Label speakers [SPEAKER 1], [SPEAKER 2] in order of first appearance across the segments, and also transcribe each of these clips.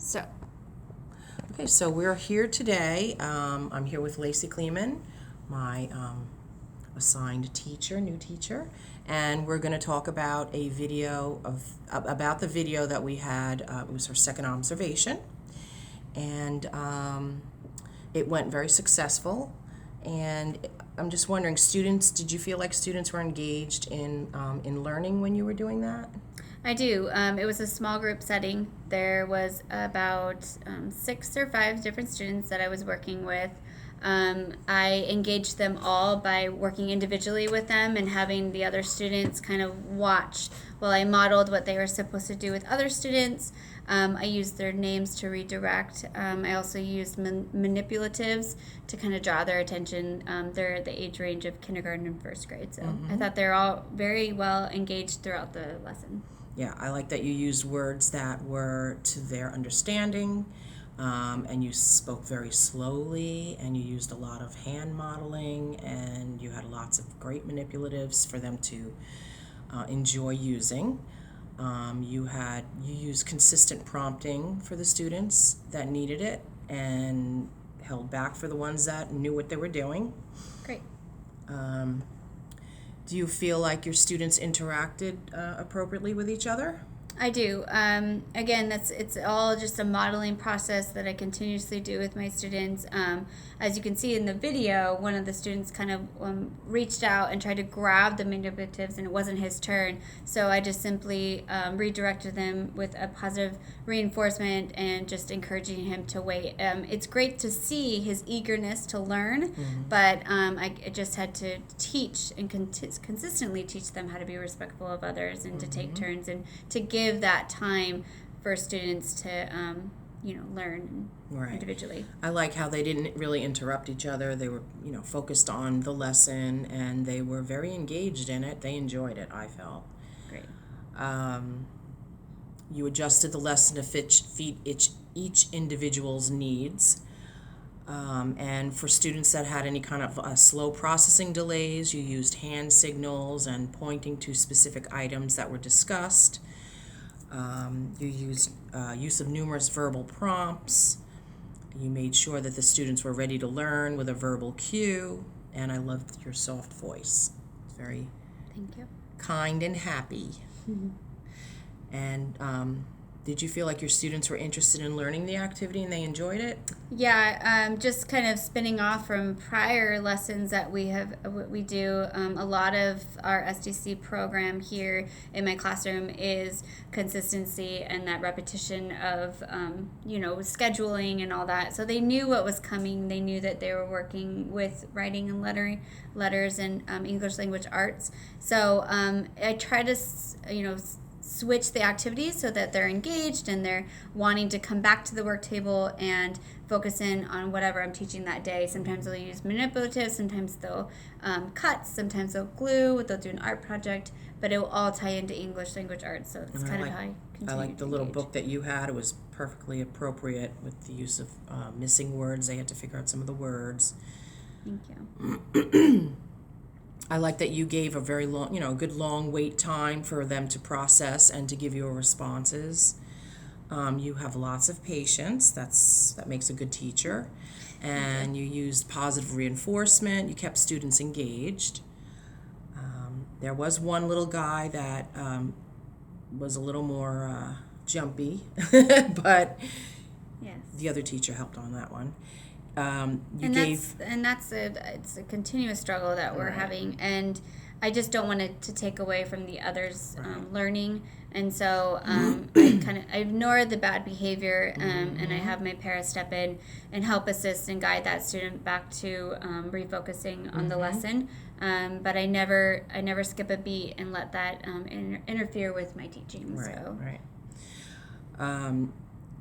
[SPEAKER 1] So, okay, so we're here today. I'm here with Lacy Kleeman, my assigned teacher, new teacher, and we're going to talk about a video about the video that we had. It was our second observation, and it went very successful. And I'm just wondering, students, did you feel like students were engaged in learning when you were doing that?
[SPEAKER 2] I do. It was a small group setting. There was about 6 or 5 different students that I was working with. I engaged them all by working individually with them and having the other students kind of watch while I modeled what they were supposed to do with other students. I used their names to redirect. I also used manipulatives to kind of draw their attention. They're at the age range of kindergarten and first grade. So I thought they're all very well engaged throughout the lesson.
[SPEAKER 1] Yeah, I like that you used words that were to their understanding, and you spoke very slowly, and you used a lot of hand modeling, and you had lots of great manipulatives for them to enjoy using. You used consistent prompting for the students that needed it, and held back for the ones that knew what they were doing.
[SPEAKER 2] Great.
[SPEAKER 1] Do you feel like your students interacted appropriately with each other?
[SPEAKER 2] I do. Again, it's all just a modeling process that I continuously do with my students. As you can see in the video, one of the students kind of reached out and tried to grab the manipulatives, and it wasn't his turn. So I just simply redirected them with a positive reinforcement and just encouraging him to wait. It's great to see his eagerness to learn, but I just had to teach and consistently teach them how to be respectful of others and to take turns and to give that time for students to learn individually.
[SPEAKER 1] I like how they didn't really interrupt each other. They were, focused on the lesson, and they were very engaged in it. They enjoyed it, I felt.
[SPEAKER 2] Great.
[SPEAKER 1] You adjusted the lesson to fit each individual's needs. And for students that had any kind of slow processing delays, you used hand signals and pointing to specific items that were discussed. You used use of numerous verbal prompts. You made sure that the students were ready to learn with a verbal cue. And I loved your soft voice. It's very
[SPEAKER 2] Thank you.
[SPEAKER 1] kind and happy. And did you feel like your students were interested in learning the activity and they enjoyed it?
[SPEAKER 2] Yeah, just kind of spinning off from prior lessons that we do. A lot of our SDC program here in my classroom is consistency and that repetition of, scheduling and all that. So they knew what was coming. They knew that they were working with writing and letters and English language arts. So I try to, switch the activities so that they're engaged and they're wanting to come back to the work table and focus in on whatever I'm teaching that day. Sometimes they'll use manipulatives, sometimes they'll cut, sometimes they'll glue, they'll do an art project, but it will all tie into English language arts. So it's kind of how I continue.
[SPEAKER 1] I like the little book that you had. It was perfectly appropriate with the use of missing words. They had to figure out some of the words.
[SPEAKER 2] Thank you.
[SPEAKER 1] I like that you gave a very long, good long wait time for them to process and to give your responses. You have lots of patience. That makes a good teacher. And you used positive reinforcement. You kept students engaged. There was one little guy that was a little more jumpy, but
[SPEAKER 2] Yes.
[SPEAKER 1] the other teacher helped on that one.
[SPEAKER 2] It's a continuous struggle that we're having, and I just don't want it to take away from the others learning, and so I ignore the bad behavior, and I have my para step in and help assist and guide that student back to refocusing on the lesson, but I never skip a beat and let that interfere with my teaching.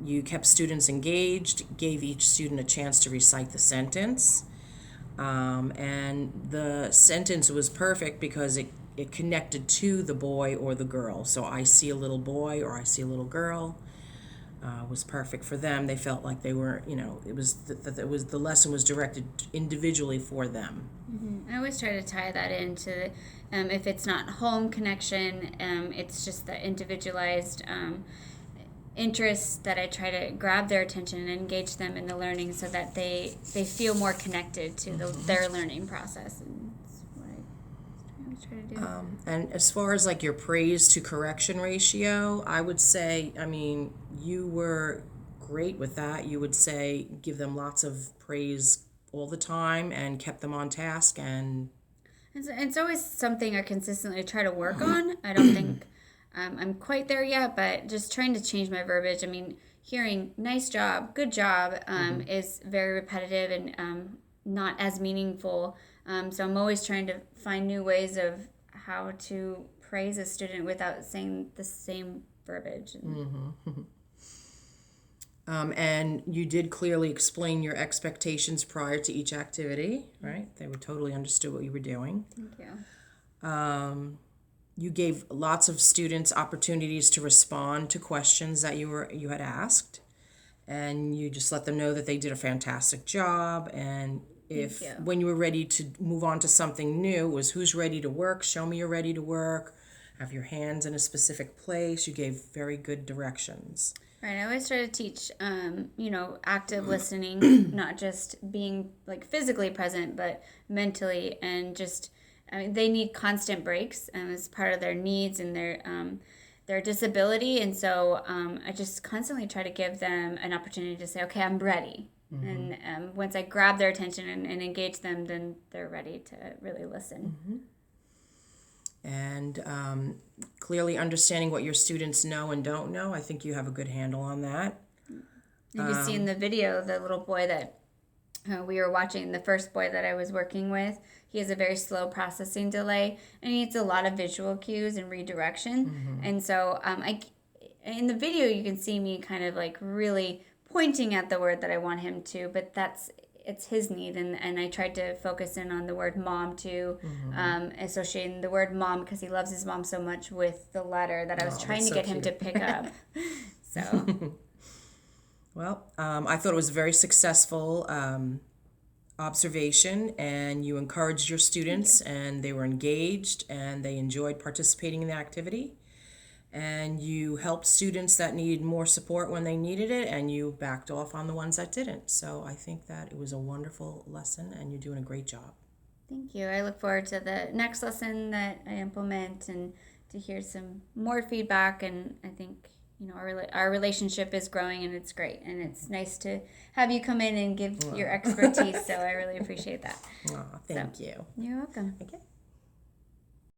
[SPEAKER 1] You kept students engaged, gave each student a chance to recite the sentence. And the sentence was perfect because it connected to the boy or the girl. So I see a little boy or I see a little girl was perfect for them. They felt like they were, the lesson was directed individually for them.
[SPEAKER 2] I always try to tie that into, if it's not home connection, it's just the individualized interests that I try to grab their attention and engage them in the learning so that they feel more connected to their learning process. And that's what I always try to do.
[SPEAKER 1] And as far as like your praise to correction ratio, I would say, I mean, you were great with that. You would say give them lots of praise all the time and kept them on task. And
[SPEAKER 2] It's always something I consistently try to work on. I don't think I'm quite there yet, but just trying to change my verbiage. I mean, hearing "nice job," "good job" is very repetitive and not as meaningful. So I'm always trying to find new ways of how to praise a student without saying the same verbiage.
[SPEAKER 1] and you did clearly explain your expectations prior to each activity, right? They were totally understood what you were doing.
[SPEAKER 2] Thank you.
[SPEAKER 1] You gave lots of students opportunities to respond to questions that you had asked, and you just let them know that they did a fantastic job. And if
[SPEAKER 2] you.
[SPEAKER 1] when you were ready to move on to something new, it was who's ready to work, show me you're ready to work, have your hands in a specific place. You gave very good directions.
[SPEAKER 2] Right. I always try to teach, active listening, not just being like physically present, but mentally, and just, I mean, they need constant breaks as part of their needs and their disability. And so I just constantly try to give them an opportunity to say, okay, I'm ready. And once I grab their attention and engage them, then they're ready to really listen.
[SPEAKER 1] And clearly understanding what your students know and don't know. I think you have a good handle on that.
[SPEAKER 2] You can see in the video, the little boy that we were watching, the first boy that I was working with, he has a very slow processing delay and he needs a lot of visual cues and redirection. And so in the video, you can see me kind of like really pointing at the word that I want him to, but it's his need, and I tried to focus in on the word mom too, associating the word mom because he loves his mom so much with the letter that I was trying to get him to pick up. So,
[SPEAKER 1] well, I thought it was a very successful observation, and you encouraged your students, and they were engaged, and they enjoyed participating in the activity. And you helped students that needed more support when they needed it, and you backed off on the ones that didn't. So I think that it was a wonderful lesson, and you're doing a great job.
[SPEAKER 2] Thank you. I look forward to the next lesson that I implement and to hear some more feedback. And I think, our relationship is growing and it's great. And it's nice to have you come in and give your expertise. So I really appreciate that.
[SPEAKER 1] Thank you.
[SPEAKER 2] You're welcome.
[SPEAKER 1] Okay.